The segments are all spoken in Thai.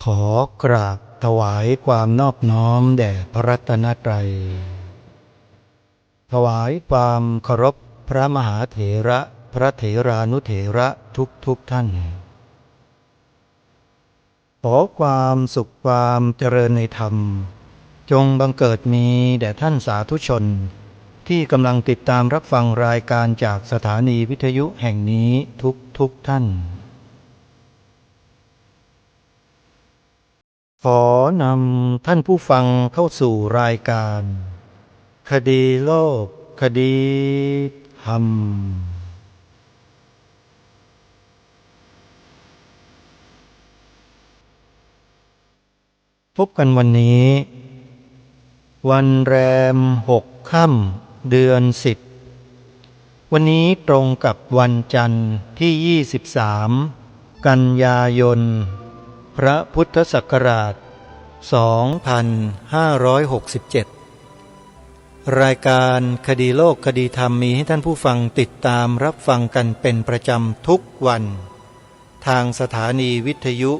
ขอกราบถวายความนอบน้อมแด่พระรัตนตรัยถวายความเคารพพระมหาเถระพระเถรานุเถระทุกท่านขอความสุขความเจริญในธรรมจงบังเกิดมีแด่ท่านสาธุชนที่กำลังติดตามรับฟังรายการจากสถานีวิทยุแห่งนี้ทุกท่านขอนำท่านผู้ฟังเข้าสู่รายการคดีโลกคดีธรรมพบกันวันนี้วันแรม6 ค่ำเดือน10วันนี้ตรงกับวันจันทร์ที่23กันยายนพระพุทธศักราช2567รายการคดีโลกคดีธรรมมีให้ท่านผู้ฟังติดตามรับฟังกันเป็นประจำทุกวันทางสถานีวิทยุ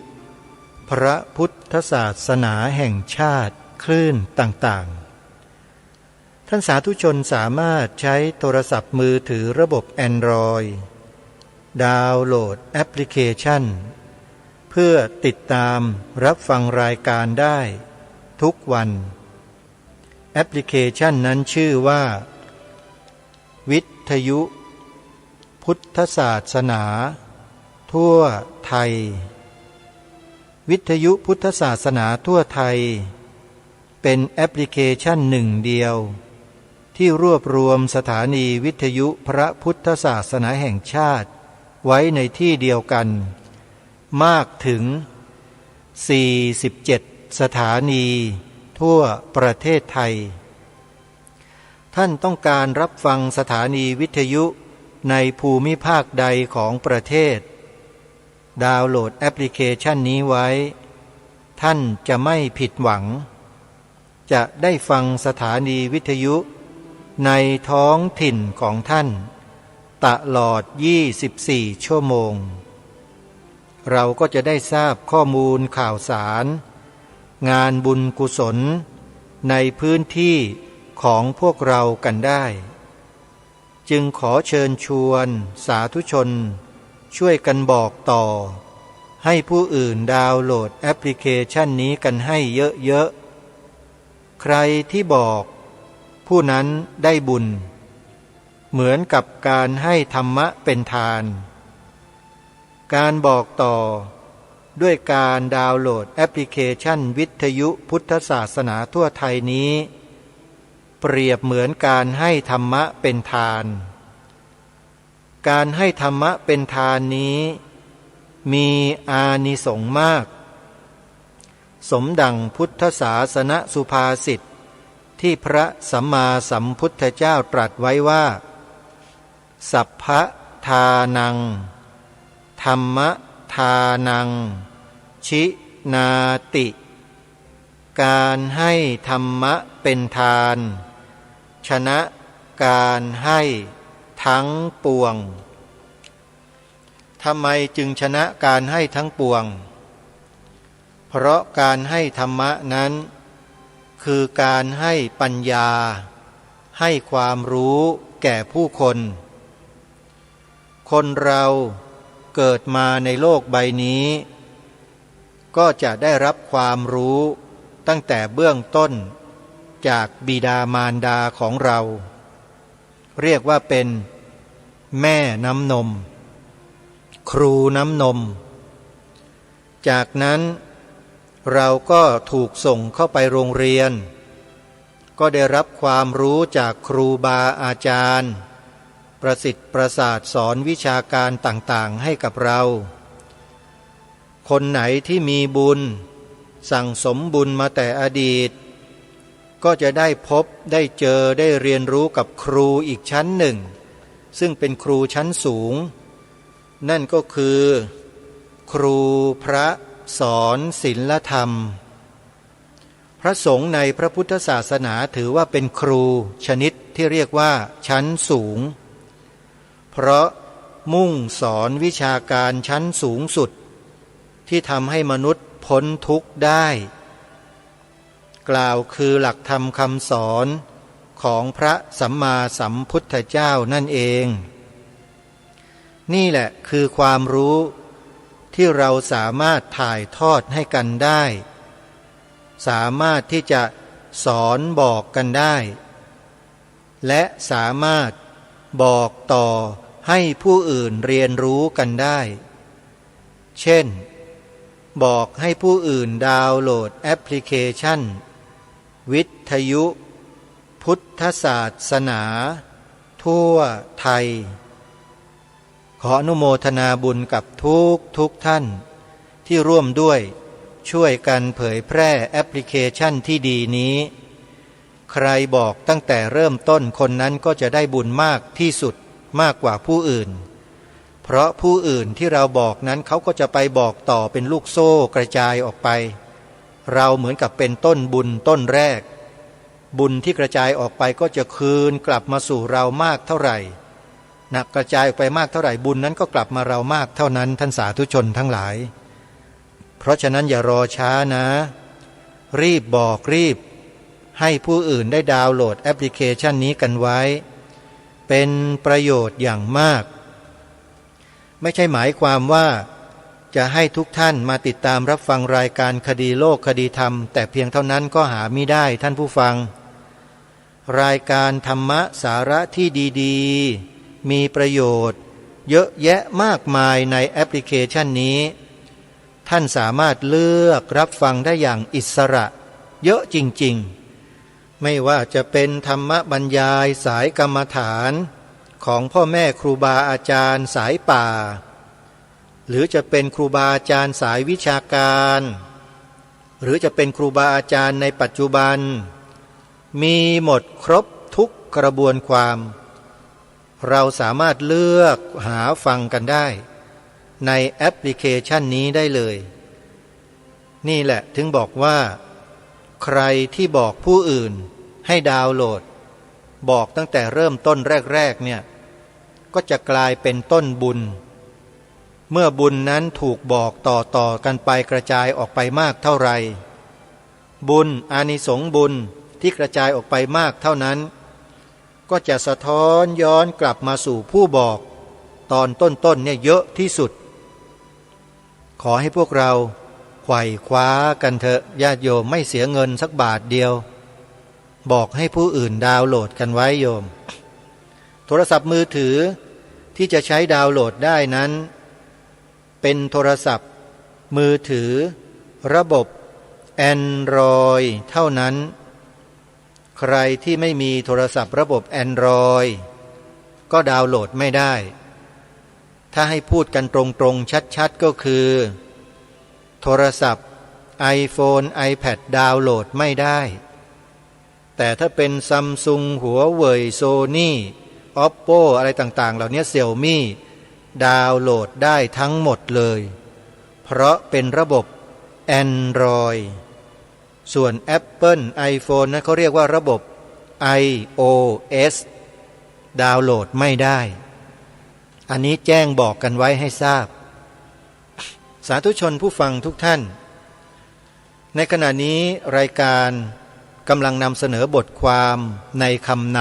พระพุทธศาสนาแห่งชาติคลื่นต่างๆท่านสาธุชนสามารถใช้โทรศัพท์มือถือระบบ Android ดาวน์โหลดแอปพลิเคชันเพื่อติดตามรับฟังรายการได้ทุกวันแอปพลิเคชันนั้นชื่อว่าวิทยุพุทธศาสนาทั่วไทยวิทยุพุทธศาสนาทั่วไทยเป็นแอปพลิเคชันหนึ่งเดียวที่รวบรวมสถานีวิทยุพระพุทธศาสนาแห่งชาติไว้ในที่เดียวกันมากถึง47สถานีทั่วประเทศไทยท่านต้องการรับฟังสถานีวิทยุในภูมิภาคใดของประเทศดาวน์โหลดแอปพลิเคชันนี้ไว้ท่านจะไม่ผิดหวังจะได้ฟังสถานีวิทยุในท้องถิ่นของท่านตลอด24ชั่วโมงเราก็จะได้ทราบข้อมูลข่าวสารงานบุญกุศลในพื้นที่ของพวกเรากันได้จึงขอเชิญชวนสาธุชนช่วยกันบอกต่อให้ผู้อื่นดาวน์โหลดแอปพลิเคชันนี้กันให้เยอะๆใครที่บอกผู้นั้นได้บุญเหมือนกับการให้ธรรมะเป็นทานการบอกต่อด้วยการดาวน์โหลดแอปพลิเคชันวิทยุพุทธศาสนาทั่วไทยนี้เปรียบเหมือนการให้ธรรมะเป็นทานการให้ธรรมะเป็นทานนี้มีอานิสงส์มากสมดังพุทธศาสนสุภาษิตที่พระสัมมาสัมพุทธเจ้าตรัสไว้ว่าสัพพะทานังธรรมทานังชินาติการให้ธรรมะเป็นทานชนะการให้ทั้งปวงทำไมจึงชนะการให้ทั้งปวงเพราะการให้ธรรมะนั้นคือการให้ปัญญาให้ความรู้แก่ผู้คนคนเราเกิดมาในโลกใบนี้ก็จะได้รับความรู้ตั้งแต่เบื้องต้นจากบิดามารดาของเราเรียกว่าเป็นแม่น้ำนมครูน้ำนมจากนั้นเราก็ถูกส่งเข้าไปโรงเรียนก็ได้รับความรู้จากครูบาอาจารย์ประสิทธิ์ประสาทสอนวิชาการต่างๆให้กับเราคนไหนที่มีบุญสั่งสมบุญมาแต่อดีตก็จะได้พบได้เจอได้เรียนรู้กับครูอีกชั้นหนึ่งซึ่งเป็นครูชั้นสูงนั่นก็คือครูพระสอนศีลธรรมพระสงฆ์ในพระพุทธศาสนาถือว่าเป็นครูชนิดที่เรียกว่าชั้นสูงเพราะมุ่งสอนวิชาการชั้นสูงสุดที่ทำให้มนุษย์ พ้นทุกข์ได้กล่าวคือหลักธรรมคำสอนของพระสัมมาสัมพุทธเจ้านั่นเองนี่แหละคือความรู้ที่เราสามารถถ่ายทอดให้กันได้สามารถที่จะสอนบอกกันได้และสามารถบอกต่อให้ผู้อื่นเรียนรู้กันได้เช่นบอกให้ผู้อื่นดาวน์โหลดแอปพลิเคชันวิทยุพุทธศาสนาทั่วไทยขออนุโมทนาบุญกับทุกท่านที่ร่วมด้วยช่วยกันเผยแพร่แอปพลิเคชันที่ดีนี้ใครบอกตั้งแต่เริ่มต้นคนนั้นก็จะได้บุญมากที่สุดมากกว่าผู้อื่นเพราะผู้อื่นที่เราบอกนั้นเขาก็จะไปบอกต่อเป็นลูกโซ่กระจายออกไปเราเหมือนกับเป็นต้นบุญต้นแรกบุญที่กระจายออกไปก็จะคืนกลับมาสู่เรามากเท่าไหร่นักกระจายออกไปมากเท่าไหร่บุญนั้นก็กลับมาเรามากเท่านั้นท่านสาธุชนทั้งหลายเพราะฉะนั้นอย่ารอช้านะรีบบอกรีบให้ผู้อื่นได้ดาวน์โหลดแอปพลิเคชันนี้กันไว้เป็นประโยชน์อย่างมากไม่ใช่หมายความว่าจะให้ทุกท่านมาติดตามรับฟังรายการคดีโลกคดีธรรมแต่เพียงเท่านั้นก็หาไม่ได้ท่านผู้ฟังรายการธรรมะสาระที่ดีๆมีประโยชน์เยอะแยะมากมายในแอปพลิเคชันนี้ท่านสามารถเลือกรับฟังได้อย่างอิสระเยอะจริงๆไม่ว่าจะเป็นธรรมบรรยายสายกรรมฐานของพ่อแม่ครูบาอาจารย์สายป่าหรือจะเป็นครูบาอาจารย์สายวิชาการหรือจะเป็นครูบาอาจารย์ในปัจจุบันมีหมดครบทุกกระบวนความเราสามารถเลือกหาฟังกันได้ในแอปพลิเคชันนี้ได้เลยนี่แหละถึงบอกว่าใครที่บอกผู้อื่นให้ดาวน์โหลดบอกตั้งแต่เริ่มต้นแรกๆเนี่ยก็จะกลายเป็นต้นบุญเมื่อบุญนั้นถูกบอกต่อกันไปกระจายออกไปมากเท่าไรบุญอานิสงส์บุญที่กระจายออกไปมากเท่านั้นก็จะสะท้อนย้อนกลับมาสู่ผู้บอกตอนต้นเนี่ยเยอะที่สุดขอให้พวกเราไขว่คว้ากันเถอะญาติโยมไม่เสียเงินสักบาทเดียวบอกให้ผู้อื่นดาวน์โหลดกันไว้โยมโทรศัพท์มือถือที่จะใช้ดาวน์โหลดได้นั้นเป็นโทรศัพท์มือถือระบบ Android เท่านั้นใครที่ไม่มีโทรศัพท์ระบบ Android ก็ดาวน์โหลดไม่ได้ถ้าให้พูดกันตรงๆชัดๆก็คือโทรศัพท์ iPhone iPad ดาวน์โหลดไม่ได้แต่ถ้าเป็น Samsung หัวเว่ย Sony Oppo อะไรต่างๆเหล่านี้ Xiaomi ดาวน์โหลดได้ทั้งหมดเลยเพราะเป็นระบบ Android ส่วน Apple iPhone นั้นเขาเรียกว่าระบบ iOS ดาวน์โหลดไม่ได้อันนี้แจ้งบอกกันไว้ให้ทราบสาธุชนผู้ฟังทุกท่านในขณะนี้รายการกำลังนำเสนอบทความในคำน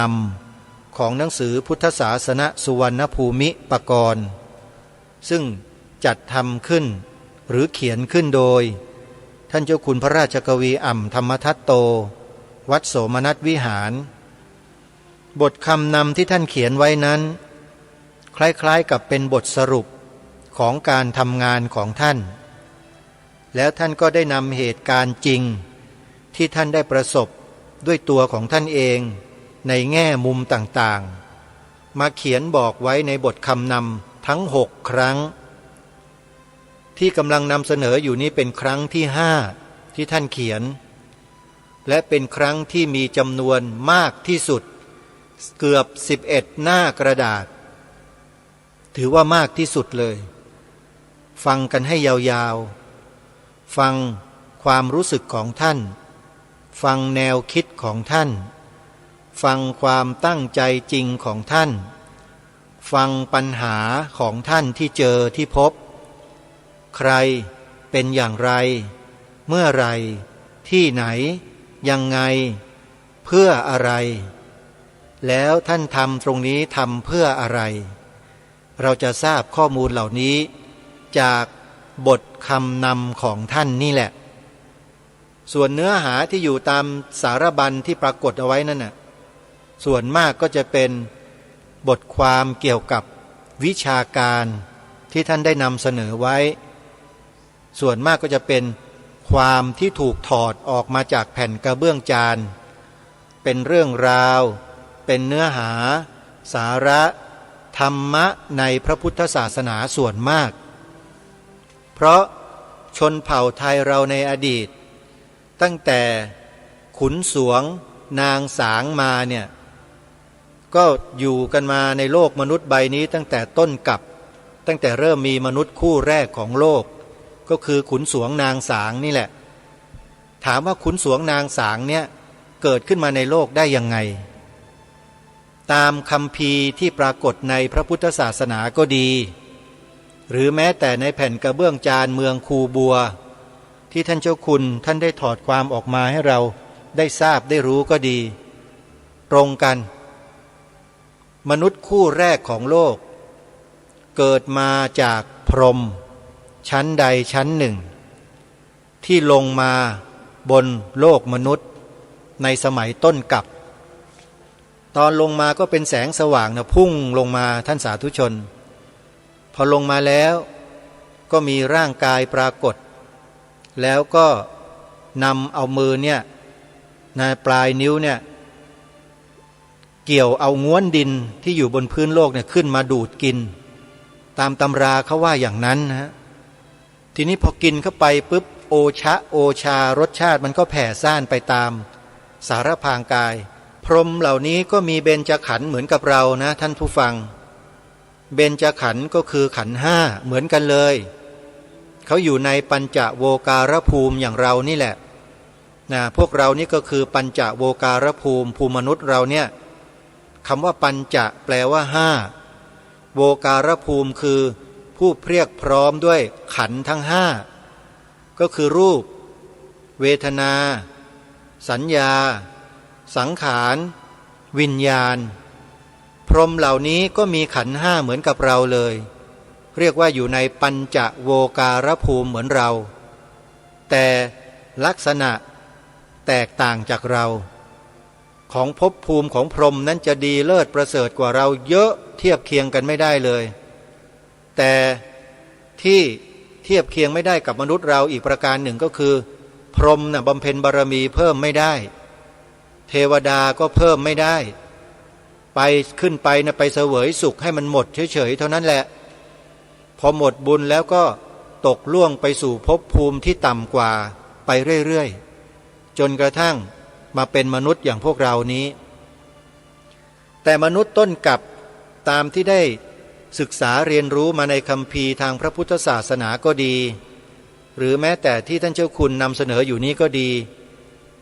ำของหนังสือพุทธศาสนสุวรรณภูมิปกรณ์ซึ่งจัดทำขึ้นหรือเขียนขึ้นโดยท่านเจ้าคุณพระราชกวีอ่ำธรรมทัตโตวัดโสมนัสวิหารบทคำนำที่ท่านเขียนไว้นั้นคล้ายๆกับเป็นบทสรุปของการทำงานของท่านแล้วท่านก็ได้นำเหตุการณ์จริงที่ท่านได้ประสบด้วยตัวของท่านเองในแง่มุมต่างๆมาเขียนบอกไว้ในบทคำนำทั้ง6ครั้งที่กำลังนำเสนออยู่นี้เป็นครั้งที่5ที่ท่านเขียนและเป็นครั้งที่มีจำนวนมากที่สุดเกือบ11หน้ากระดาษถือว่ามากที่สุดเลยฟังกันให้ยาวๆฟังความรู้สึกของท่านฟังแนวคิดของท่านฟังความตั้งใจจริงของท่านฟังปัญหาของท่านที่เจอที่พบใครเป็นอย่างไร เมื่อไรที่ไหนยังไงเพื่ออะไรแล้วท่านทำตรงนี้ทำเพื่ออะไรเราจะทราบข้อมูลเหล่านี้จากบทคำนำของท่านนี่แหละส่วนเนื้อหาที่อยู่ตามสารบัญที่ปรากฏเอาไว้นั่นน่ะส่วนมากก็จะเป็นบทความเกี่ยวกับวิชาการที่ท่านได้นำเสนอไว้ส่วนมากก็จะเป็นความที่ถูกถอดออกมาจากแผ่นกระเบื้องจานเป็นเรื่องราวเป็นเนื้อหาสาระธรรมะในพระพุทธศาสนาส่วนมากเพราะชนเผ่าไทยเราในอดีตตั้งแต่ขุนสวงนางสางมาเนี่ยก็อยู่กันมาในโลกมนุษย์ใบนี้ตั้งแต่ต้นกับตั้งแต่เริ่มมีมนุษย์คู่แรกของโลกก็คือขุนสวงนางสางนี่แหละถามว่าขุนสวงนางสางเนี่ยเกิดขึ้นมาในโลกได้ยังไงตามคัมภีร์ที่ปรากฏในพระพุทธศาสนาก็ดีหรือแม้แต่ในแผ่นกระเบื้องจานเมืองคูบัวที่ท่านเจ้าคุณท่านได้ถอดความออกมาให้เราได้ทราบได้รู้ก็ดีตรงกันมนุษย์คู่แรกของโลกเกิดมาจากพรหมชั้นใดชั้นหนึ่งที่ลงมาบนโลกมนุษย์ในสมัยต้นกับตอนลงมาก็เป็นแสงสว่างนะพุ่งลงมาท่านสาธุชนพอลงมาแล้วก็มีร่างกายปรากฏแล้วก็นำเอามือเนี่ยในปลายนิ้วเนี่ยเกี่ยวเอาง้วนดินที่อยู่บนพื้นโลกเนี่ยขึ้นมาดูดกินตามตำราเขาว่าอย่างนั้นนะฮะทีนี้พอกินเข้าไปปุ๊บโอชารสชาติมันก็แผ่ซ่านไปตามสารพางกายพรหมเหล่านี้ก็มีเบญจขันธ์เหมือนกับเรานะท่านผู้ฟังเบญจขันธ์ก็คือขันธ์ห้าเหมือนกันเลยเขาอยู่ในปัญจโวการภูมิอย่างเรานี่แหละนะพวกเรานี่ก็คือปัญจโวการภูมิภูมิมนุษย์เราเนี่ยคำว่าปัญจะแปลว่าห้าโวการภูมิคือผู้เพียบพร้อมด้วยขันธ์ทั้งห้าก็คือรูปเวทนาสัญญาสังขารวิญญาณพรหมเหล่านี้ก็มีขันธ์ห้าเหมือนกับเราเลยเรียกว่าอยู่ในปัญจโวการภูมิเหมือนเราแต่ลักษณะแตกต่างจากเราของภพภูมิของพรหมนั้นจะดีเลิศประเสริฐกว่าเราเยอะเทียบเคียงกันไม่ได้เลยแต่ที่เทียบเคียงไม่ได้กับมนุษย์เราอีกประการหนึ่งก็คือพรหมบำเพ็ญบารมีเพิ่มไม่ได้เทวดาก็เพิ่มไม่ได้ไปขึ้นไปไปเสวยสุขให้มันหมดเฉยๆเท่านั้นแหละพอหมดบุญแล้วก็ตกล่วงไปสู่ภพภูมิที่ต่ำกว่าไปเรื่อยๆจนกระทั่งมาเป็นมนุษย์อย่างพวกเรานี้แต่มนุษย์ต้นกับตามที่ได้ศึกษาเรียนรู้มาในคัมภีร์ทางพระพุทธศาสนาก็ดีหรือแม้แต่ที่ท่านเจ้าคุณนำเสนออยู่นี้ก็ดี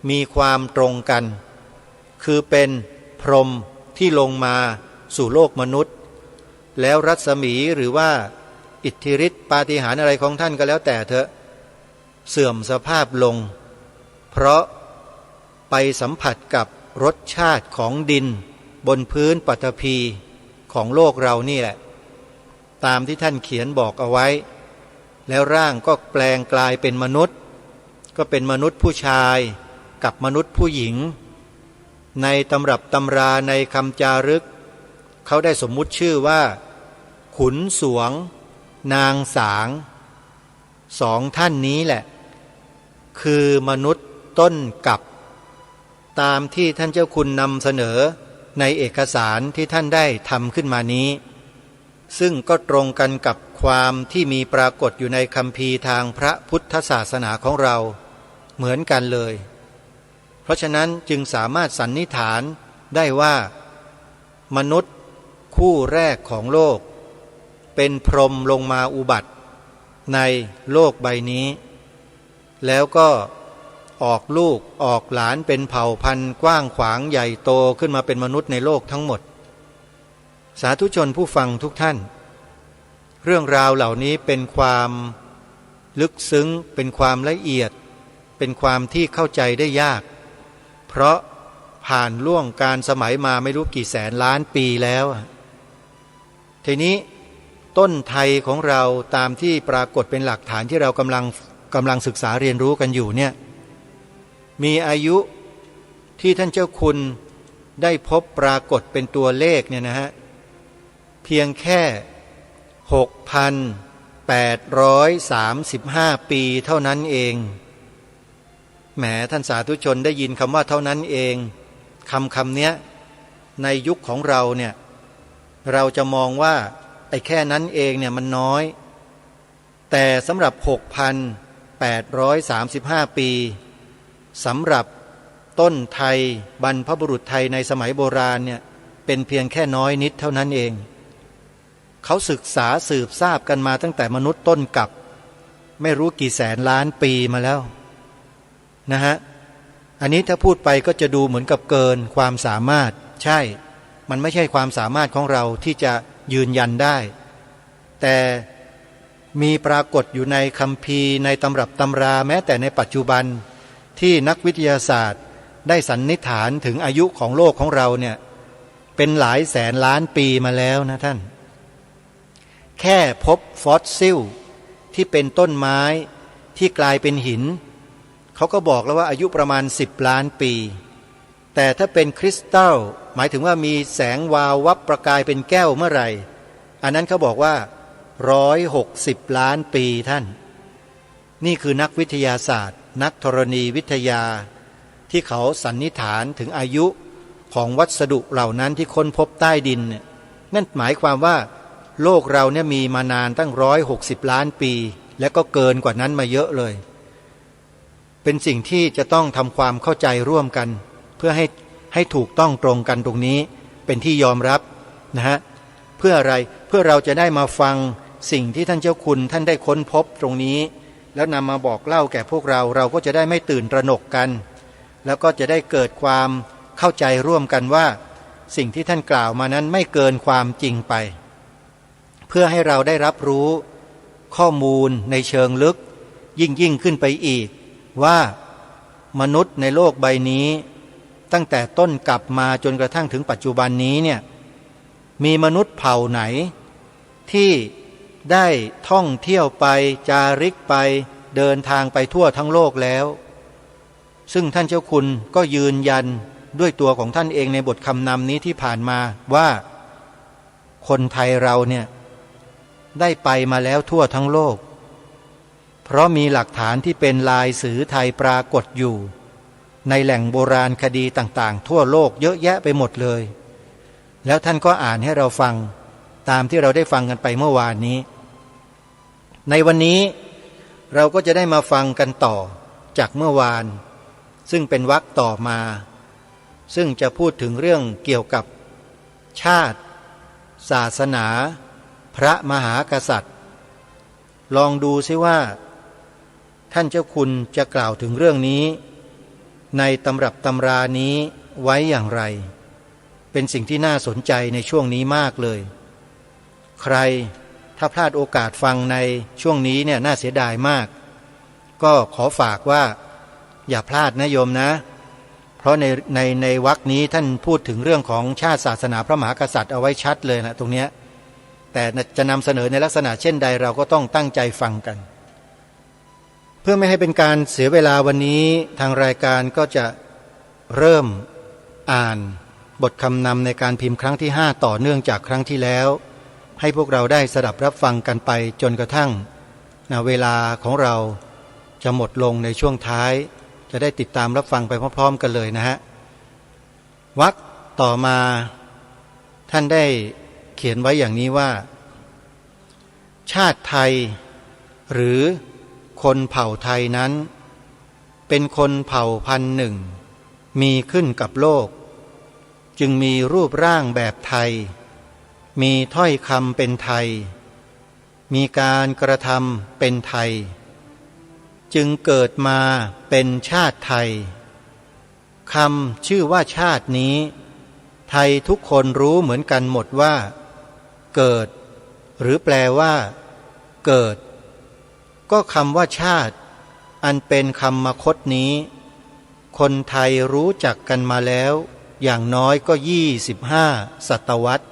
มีความตรงกันคือเป็นพรหมที่ลงมาสู่โลกมนุษย์แล้วรัศมีหรือว่าอิทธิฤทธิปาฏิหาริย์อะไรของท่านก็แล้วแต่เถอะเสื่อมสภาพลงเพราะไปสัมผัสกับรสชาติของดินบนพื้นปฐพีของโลกเรานี่แหละตามที่ท่านเขียนบอกเอาไว้แล้วร่างก็แปลงกลายเป็นมนุษย์ก็เป็นมนุษย์ผู้ชายกับมนุษย์ผู้หญิงในตำรับตำราในคำจารึกเขาได้สมมุติชื่อว่าขุนสวงนางสางสองท่านนี้แหละคือมนุษย์ต้นกับตามที่ท่านเจ้าคุณนำเสนอในเอกสารที่ท่านได้ทำขึ้นมานี้ซึ่งก็ตรงกันกับความที่มีปรากฏอยู่ในคัมภีร์ทางพระพุทธศาสนาของเราเหมือนกันเลยเพราะฉะนั้นจึงสามารถสันนิษฐานได้ว่ามนุษย์คู่แรกของโลกเป็นพรหมลงมาอุบัติในโลกใบนี้แล้วก็ออกลูกออกหลานเป็นเผ่าพันธุ์กว้างขวางใหญ่โตขึ้นมาเป็นมนุษย์ในโลกทั้งหมดสาธุชนผู้ฟังทุกท่านเรื่องราวเหล่านี้เป็นความลึกซึ้งเป็นความละเอียด เป็นความที่เข้าใจได้ยากเพราะผ่านล่วงการสมัยมาไม่รู้กี่แสนล้านปีแล้วทีนี้ต้นไทยของเราตามที่ปรากฏเป็นหลักฐานที่เรากำลังศึกษาเรียนรู้กันอยู่เนี่ยมีอายุที่ท่านเจ้าคุณได้พบปรากฏเป็นตัวเลขเนี่ยนะฮะเพียงแค่ 6,835 ปีเท่านั้นเองแหมท่านสาธุชนได้ยินคำว่าเท่านั้นเองคำเนี้ยในยุคของเราเนี่ยเราจะมองว่าไอ้แค่นั้นเองเนี่ยมันน้อยแต่สำหรับ 6,835 ปีสำหรับต้นไทยบรรพบุรุษไทยในสมัยโบราณเนี่ยเป็นเพียงแค่น้อยนิดเท่านั้นเองเขาศึกษาสืบทราบกันมาตั้งแต่มนุษย์ต้นกับไม่รู้กี่แสนล้านปีมาแล้วนะฮะอันนี้ถ้าพูดไปก็จะดูเหมือนกับเกินความสามารถใช่มันไม่ใช่ความสามารถของเราที่จะยืนยันได้แต่มีปรากฏอยู่ในคัมภีร์ในตำรับตำราแม้แต่ในปัจจุบันที่นักวิทยาศาสตร์ได้สันนิษฐานถึงอายุของโลกของเราเนี่ยเป็นหลายแสนล้านปีมาแล้วนะท่านแค่พบฟอสซิลที่เป็นต้นไม้ที่กลายเป็นหินเขาก็บอกแล้วว่าอายุประมาณ10 ล้านปีแต่ถ้าเป็นคริสตัลหมายถึงว่ามีแสงวาววับประกายเป็นแก้วเมื่อไหร่อันนั้นเขาบอกว่า160 ล้านปีท่านนี่คือนักวิทยาศาสตร์นักธรณีวิทยาที่เขาสันนิษฐานถึงอายุของวัสดุเหล่านั้นที่ค้นพบใต้ดินเนี่ยนั่นหมายความว่าโลกเราเนี่ยมีมานานตั้ง160 ล้านปีและก็เกินกว่านั้นมาเยอะเลยเป็นสิ่งที่จะต้องทำความเข้าใจร่วมกันเพื่อให้ถูกต้องตรงกันตรงนี้เป็นที่ยอมรับนะฮะเพื่ออะไรเพื่อเราจะได้มาฟังสิ่งที่ท่านเจ้าคุณท่านได้ค้นพบตรงนี้แล้วนำมาบอกเล่าแก่พวกเราเราก็จะได้ไม่ตื่นตระหนกกันแล้วก็จะได้เกิดความเข้าใจร่วมกันว่าสิ่งที่ท่านกล่าวมานั้นไม่เกินความจริงไปเพื่อให้เราได้รับรู้ข้อมูลในเชิงลึกยิ่งขึ้นไปอีกว่ามนุษย์ในโลกใบนี้ตั้งแต่ต้นกลับมาจนกระทั่งถึงปัจจุบันนี้เนี่ยมีมนุษย์เผ่าไหนที่ได้ท่องเที่ยวไปจาริกไปเดินทางไปทั่วทั้งโลกแล้วซึ่งท่านเจ้าคุณก็ยืนยันด้วยตัวของท่านเองในบทคำนำนี้ที่ผ่านมาว่าคนไทยเราเนี่ยได้ไปมาแล้วทั่วทั้งโลกเพราะมีหลักฐานที่เป็นลายสื่อไทยปรากฏอยู่ในแหล่งโบราณคดีต่างๆทั่วโลกเยอะแยะไปหมดเลยแล้วท่านก็อ่านให้เราฟังตามที่เราได้ฟังกันไปเมื่อวานนี้ในวันนี้เราก็จะได้มาฟังกันต่อจากเมื่อวานซึ่งเป็นวรรคต่อมาซึ่งจะพูดถึงเรื่องเกี่ยวกับชาติศาสนาพระมหากษัตริย์ลองดูซิว่าท่านเจ้าคุณจะกล่าวถึงเรื่องนี้ในตำรับตำรานี้ไว้อย่างไรเป็นสิ่งที่น่าสนใจในช่วงนี้มากเลยใครถ้าพลาดโอกาสฟังในช่วงนี้เนี่ยน่าเสียดายมากก็ขอฝากว่าอย่าพลาดนะโยมนะเพราะในวรรคนี้ท่านพูดถึงเรื่องของชาติศาสนาพระมหากษัตริย์เอาไว้ชัดเลยนะตรงเนี้ยแต่จะนำเสนอในลักษณะเช่นใดเราก็ต้องตั้งใจฟังกันเพื่อไม่ให้เป็นการเสียเวลาวันนี้ทางรายการก็จะเริ่มอ่านบทคำนำในการพิมพ์ครั้งที่5ต่อเนื่องจากครั้งที่แล้วให้พวกเราได้สดับรับฟังกันไปจนกระทั่งเวลาของเราจะหมดลงในช่วงท้ายจะได้ติดตามรับฟังไปพร้อมๆกันเลยนะฮะวรรคต่อมาท่านได้เขียนไว้อย่างนี้ว่าชาติไทยหรือคนเผ่าไทยนั้นเป็นคนเผ่าพันธุ์หนึ่งมีขึ้นกับโลกจึงมีรูปร่างแบบไทยมีถ้อยคำเป็นไทยมีการกระทำเป็นไทยจึงเกิดมาเป็นชาติไทยคำชื่อว่าชาตินี้ไทยทุกคนรู้เหมือนกันหมดว่าเกิดหรือแปลว่าเกิดก็คำว่าชาติ อันเป็นคำคตนี้คนไทยรู้จักกันมาแล้วอย่างน้อยก็25 ศตวรรษ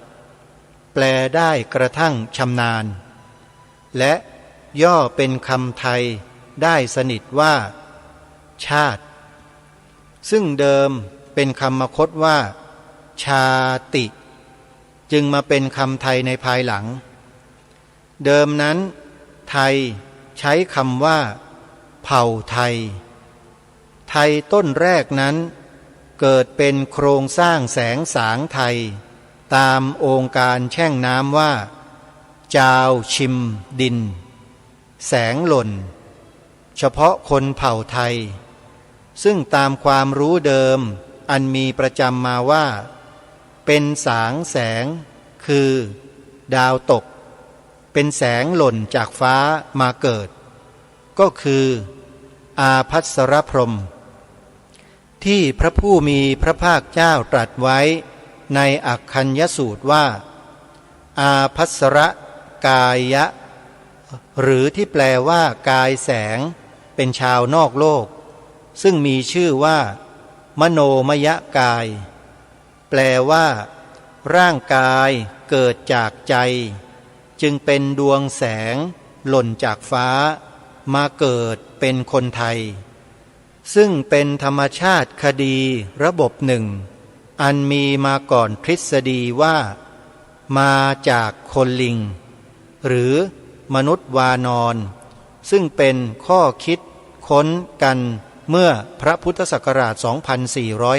แปลได้กระทั่งชำนาญและย่อเป็นคำไทยได้สนิทว่าชาติซึ่งเดิมเป็นคำคตว่าชาติจึงมาเป็นคำไทยในภายหลังเดิมนั้นไทยใช้คำว่าเผ่าไทยไทยต้นแรกนั้นเกิดเป็นโครงสร้างแสงสางไทยตามองค์การแช่งน้ำว่าจาวชิมดินแสงหล่นเฉพาะคนเผ่าไทยซึ่งตามความรู้เดิมอันมีประจำมาว่าเป็นสางแสงคือดาวตกเป็นแสงหล่นจากฟ้ามาเกิดก็คืออาภัสรพรหมที่พระผู้มีพระภาคเจ้าตรัสไว้ในอักขัญญสูตรว่าอาภัสรกายะหรือที่แปลว่ากายแสงเป็นชาวนอกโลกซึ่งมีชื่อว่ามโนมยกายแปลว่าร่างกายเกิดจากใจจึงเป็นดวงแสงหล่นจากฟ้ามาเกิดเป็นคนไทยซึ่งเป็นธรรมชาติคดีระบบหนึ่งอันมีมาก่อนทฤษฎีว่ามาจากคนลิงหรือมนุษย์วานอนซึ่งเป็นข้อคิดค้นกันเมื่อพระพุทธศักราช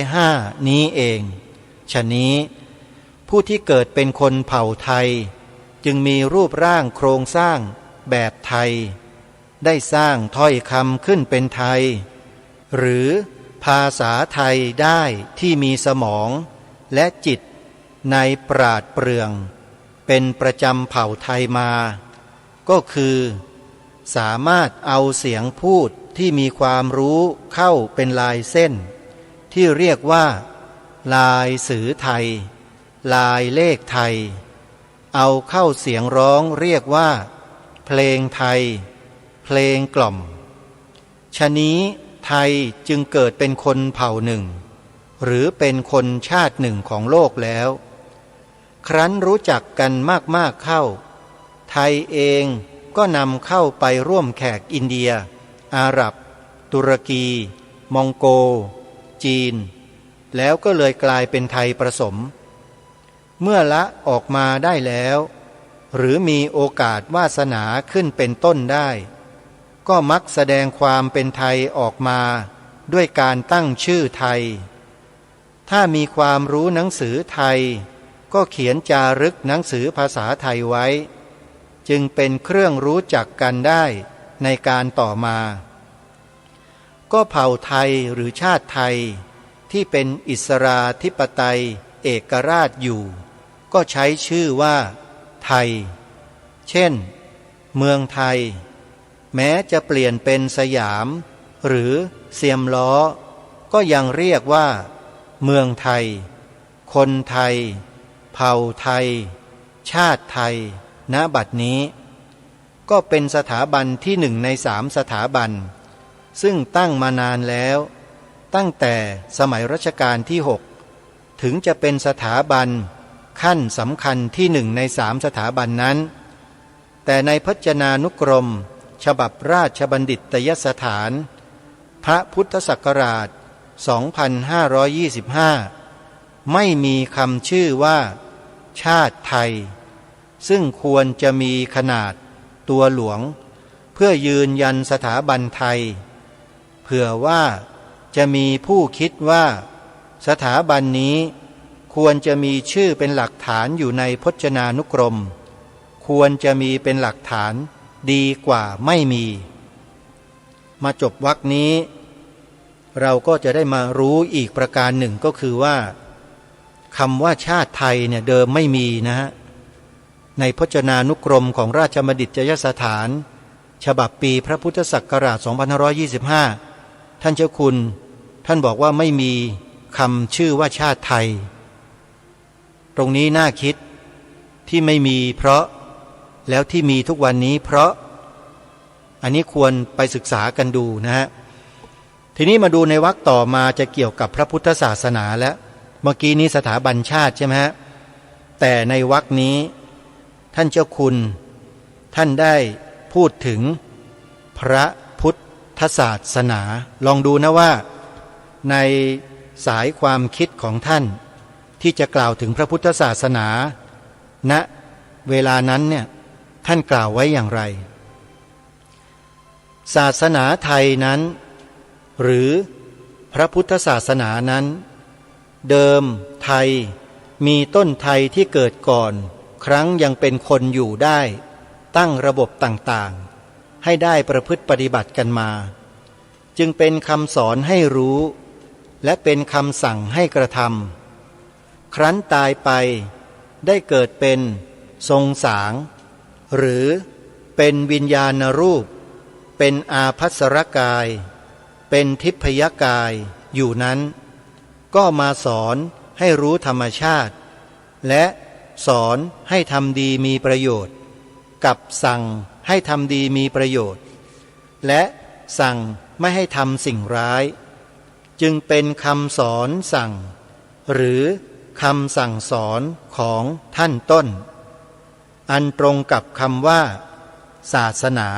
2405 นี้เองฉะนี้ผู้ที่เกิดเป็นคนเผ่าไทยจึงมีรูปร่างโครงสร้างแบบไทยได้สร้างถ้อยคำขึ้นเป็นไทยหรือภาษาไทยได้ที่มีสมองและจิตในปราดเปรื่องเป็นประจำเผ่าไทยมาก็คือสามารถเอาเสียงพูดที่มีความรู้เข้าเป็นลายเส้นที่เรียกว่าลายสื่อไทยลายเลขไทยเอาเข้าเสียงร้องเรียกว่าเพลงไทยเพลงกล่อมฉะนี้ไทยจึงเกิดเป็นคนเผ่าหนึ่งหรือเป็นคนชาติหนึ่งของโลกแล้วครั้นรู้จักกันมากๆเข้าไทยเองก็นำเข้าไปร่วมแขกอินเดียอาหรับตุรกีมองโกจีนแล้วก็เลยกลายเป็นไทยผสมเมื่อละออกมาได้แล้วหรือมีโอกาสวาสนาขึ้นเป็นต้นได้ก็มักแสดงความเป็นไทยออกมาด้วยการตั้งชื่อไทยถ้ามีความรู้หนังสือไทยก็เขียนจารึกหนังสือภาษาไทยไว้จึงเป็นเครื่องรู้จักกันได้ในการต่อมาก็เผ่าไทยหรือชาติไทยที่เป็นอิสราธิปไตยเอกราชอยู่ก็ใช้ชื่อว่าไทยเช่นเมืองไทยแม้จะเปลี่ยนเป็นสยามหรือเสียมล้อก็ยังเรียกว่าเมืองไทยคนไทยเผ่าไทยชาติไทยณบัดนี้ก็เป็นสถาบันที่หนึ่งใน3 สถาบันซึ่งตั้งมานานแล้วตั้งแต่สมัยรัชกาลที่6ถึงจะเป็นสถาบันขั้นสำคัญที่1ใน3 สถาบันนั้นแต่ในพจนานุกรมฉบับราชบัณฑิตยสถานพระพุทธศักราช 2525 ไม่มีคำชื่อว่าชาติไทยซึ่งควรจะมีขนาดตัวหลวงเพื่อยืนยันสถาบันไทยเผื่อว่าจะมีผู้คิดว่าสถาบันนี้ควรจะมีชื่อเป็นหลักฐานอยู่ในพจนานุกรมควรจะมีเป็นหลักฐานดีกว่าไม่มีมาจบวรรคนี้เราก็จะได้มารู้อีกประการหนึ่งก็คือว่าคำว่าชาติไทยเนี่ยเดิมไม่มีนะฮะในพจนานุกรมของราชบัณฑิตยสถานฉบับปีพระพุทธศักราช 2525 ท่านเจ้าคุณท่านบอกว่าไม่มีคำชื่อว่าชาติไทยตรงนี้น่าคิดที่ไม่มีเพราะแล้วที่มีทุกวันนี้เพราะ อันนี้ควรไปศึกษากันดูนะฮะทีนี้มาดูในวรรคต่อมาจะเกี่ยวกับพระพุทธศาสนาแล้วเมื่อกี้นี้สถาบันชาติใช่ไหมฮะแต่ในวรรคนี้ท่านเจ้าคุณท่านได้พูดถึงพระพุทธศาสนาลองดูนะว่าในสายความคิดของท่านที่จะกล่าวถึงพระพุทธศาสนาณเวลานั้นเนี่ยท่านกล่าวไว้อย่างไรศาสนาไทยนั้นหรือพระพุทธศาสนานั้นเดิมไทยมีต้นไทยที่เกิดก่อนครั้งยังเป็นคนอยู่ได้ตั้งระบบต่างๆให้ได้ประพฤติปฏิบัติกันมาจึงเป็นคำสอนให้รู้และเป็นคำสั่งให้กระทำครั้นตายไปได้เกิดเป็นทรงสางหรือเป็นวิญญาณรูปเป็นอาภัสรกายเป็นทิพยกายอยู่นั้นก็มาสอนให้รู้ธรรมชาติและสอนให้ทำดีมีประโยชน์กับสั่งให้ทำดีมีประโยชน์และสั่งไม่ให้ทำสิ่งร้ายจึงเป็นคำสอนสั่งหรือคำสั่งสอนของท่านต้นอันตรงกับคำว่าศาสนา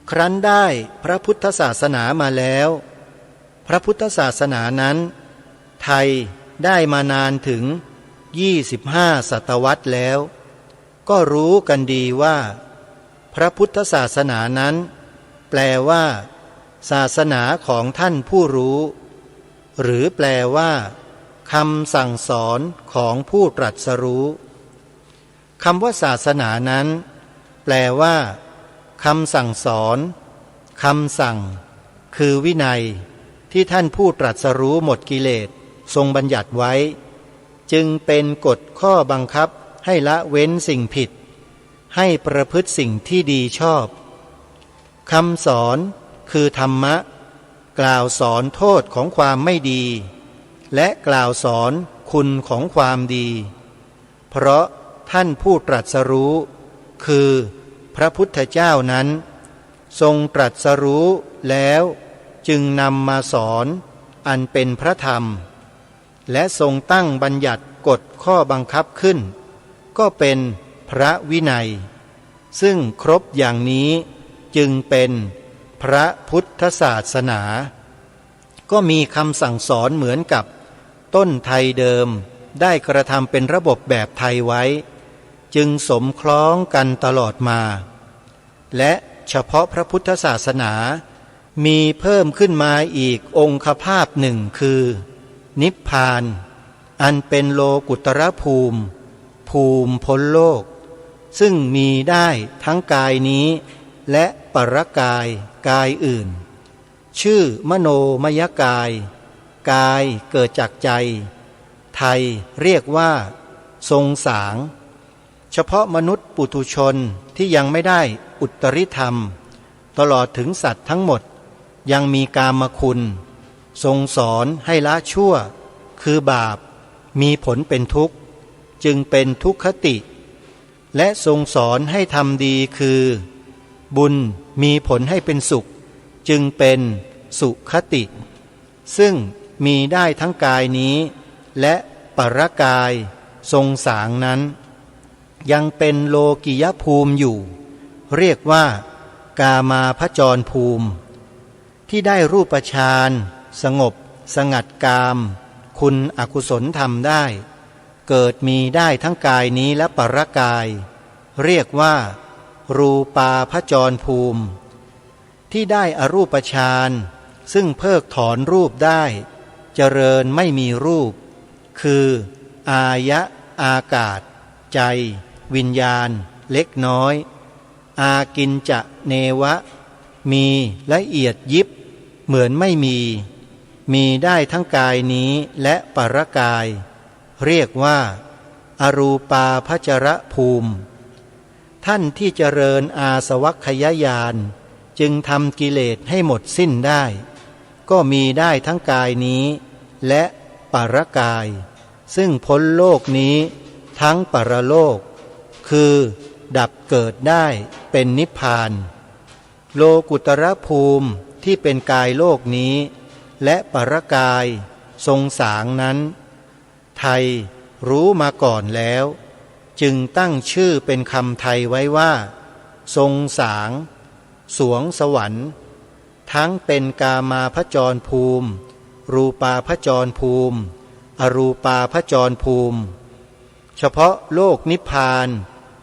ครั้นได้พระพุทธศาสนามาแล้วพระพุทธศาสนานั้นไทยได้มานานถึง25 ศตวรรษแล้วก็รู้กันดีว่าพระพุทธศาสนานั้นแปลว่าศาสนาของท่านผู้รู้หรือแปลว่าคำสั่งสอนของผู้ตรัสรู้คำว่าศาสนานั้นแปลว่าคำสั่งสอนคำสั่งคือวินัยที่ท่านผู้ตรัสรู้หมดกิเลสทรงบัญญัติไว้จึงเป็นกฎข้อบังคับให้ละเว้นสิ่งผิดให้ประพฤติสิ่งที่ดีชอบคำสอนคือธรรมะกล่าวสอนโทษของความไม่ดีและกล่าวสอนคุณของความดีเพราะท่านผู้ตรัสรู้คือพระพุทธเจ้านั้นทรงตรัสรู้แล้วจึงนำมาสอนอันเป็นพระธรรมและทรงตั้งบัญญัติกฎข้อบังคับขึ้นก็เป็นพระวินัยซึ่งครบอย่างนี้จึงเป็นพระพุทธศาสนาก็มีคำสั่งสอนเหมือนกับต้นไทยเดิมได้กระทำเป็นระบบแบบไทยไว้จึงสมคล้องกันตลอดมาและเฉพาะพระพุทธศาสนามีเพิ่มขึ้นมาอีกองคภาพหนึ่งคือนิพพานอันเป็นโลกุตรภูมิพ้นโลกซึ่งมีได้ทั้งกายนี้และปรกายกายอื่นชื่อมโนมยกายกายเกิดจากใจไทยเรียกว่าทรงสางเฉพาะมนุษย์ปุถุชนที่ยังไม่ได้อุตริธรรมตลอดถึงสัตว์ทั้งหมดยังมีกามคุณทรงสอนให้ละชั่วคือบาปมีผลเป็นทุกข์จึงเป็นทุกขติและทรงสอนให้ทำดีคือบุญมีผลให้เป็นสุขจึงเป็นสุขติซึ่งมีได้ทั้งกายนี้และปรกายทรงสางนั้นยังเป็นโลกิยภูมิอยู่เรียกว่ากามาพจรภูมิที่ได้รูปฌานสงบสงัดกามคุณอกุศลทำได้เกิดมีได้ทั้งกายนี้และปรกายเรียกว่ารูปาพจรภูมิที่ได้อรูปฌานซึ่งเพิกถอนรูปได้เจริญไม่มีรูปคืออายะอากาศใจวิญญาณเล็กน้อยอากินจะเนวะมีละเอียดยิบเหมือนไม่มีได้ทั้งกายนี้และปรกายเรียกว่าอรูปาพจรภูมิท่านที่เจริญอาสวัคคยญาณจึงทำกิเลสให้หมดสิ้นได้ก็มีได้ทั้งกายนี้และปรกายซึ่งพ้นโลกนี้ทั้งปรโลกคือดับเกิดได้เป็นนิพพาน โลกุตรภูมิที่เป็นกายโลกนี้และปรกายทรงสางนั้นไทยรู้มาก่อนแล้วจึงตั้งชื่อเป็นคำไทยไว้ว่าทรงสางสวงสวรรค์ทั้งเป็นกามาพจรภูมิรูปาพจรภูมิอรูปาพจรภูมิเฉพาะโลกนิพพาน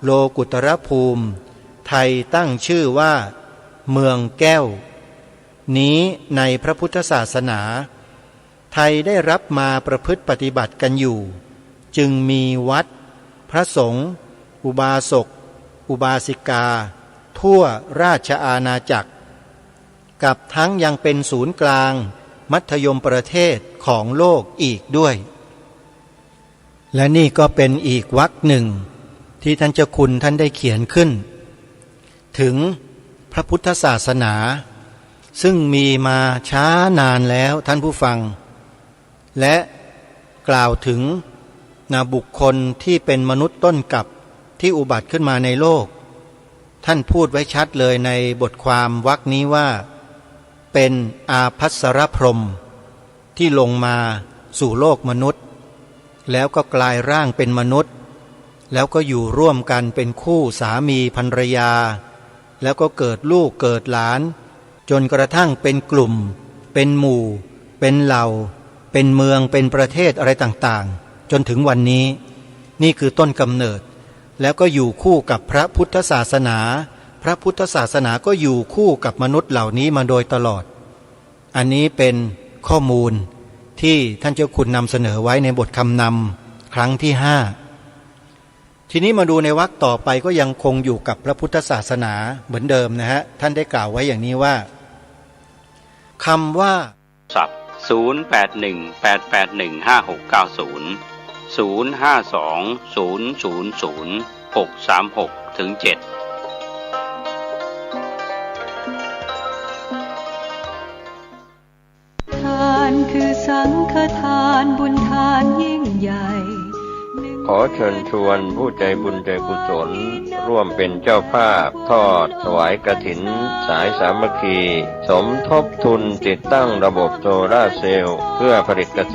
โลกุตรภูมิไทยตั้งชื่อว่าเมืองแก้วนี้ในพระพุทธศาสนาไทยได้รับมาประพฤติปฏิบัติกันอยู่จึงมีวัดพระสงฆ์อุบาสกอุบาสิกาทั่วราชอาณาจักรกับทั้งยังเป็นศูนย์กลางมัธยมประเทศของโลกอีกด้วยและนี่ก็เป็นอีกวรรคหนึ่งที่ท่านเจ้าคุณท่านได้เขียนขึ้นถึงพระพุทธศาสนาซึ่งมีมาช้านานแล้วท่านผู้ฟังและกล่าวถึงบุคคลที่เป็นมนุษย์ต้นกับที่อุบัติขึ้นมาในโลกท่านพูดไว้ชัดเลยในบทความวรรคนี้ว่าเป็นอาภัสรพรหมที่ลงมาสู่โลกมนุษย์แล้วก็กลายร่างเป็นมนุษย์แล้วก็อยู่ร่วมกันเป็นคู่สามีภรรยาแล้วก็เกิดลูกเกิดหลานจนกระทั่งเป็นกลุ่มเป็นหมู่เป็นเหล่าเป็นเมืองเป็นประเทศอะไรต่างๆจนถึงวันนี้นี่คือต้นกำเนิดแล้วก็อยู่คู่กับพระพุทธศาสนาพระพุทธศาสนาก็อยู่คู่กับมนุษย์เหล่านี้มาโดยตลอดอันนี้เป็นข้อมูลที่ท่านเจ้าคุณนำเสนอไว้ในบทคำนำครั้งที่5ทีนี้มาดูในวรรคต่อไปก็ยังคงอยู่กับพระพุทธศาสนาเหมือนเดิมนะฮะท่านได้กล่าวไว้อย่างนี้ว่าคำว่าศัพท์0818815690 0520000636-7ทานคือสังฆทานบุญทานยิ่งใหญ่ขอเชิญชวนผู้ใจบุญใจกุศลร่วมเป็นเจ้าภาพทอดถวายกฐินสายสามัคคีสมทบทุนติดตั้งระบบโซลาร์เซลล์เพื่อผลิตกระแส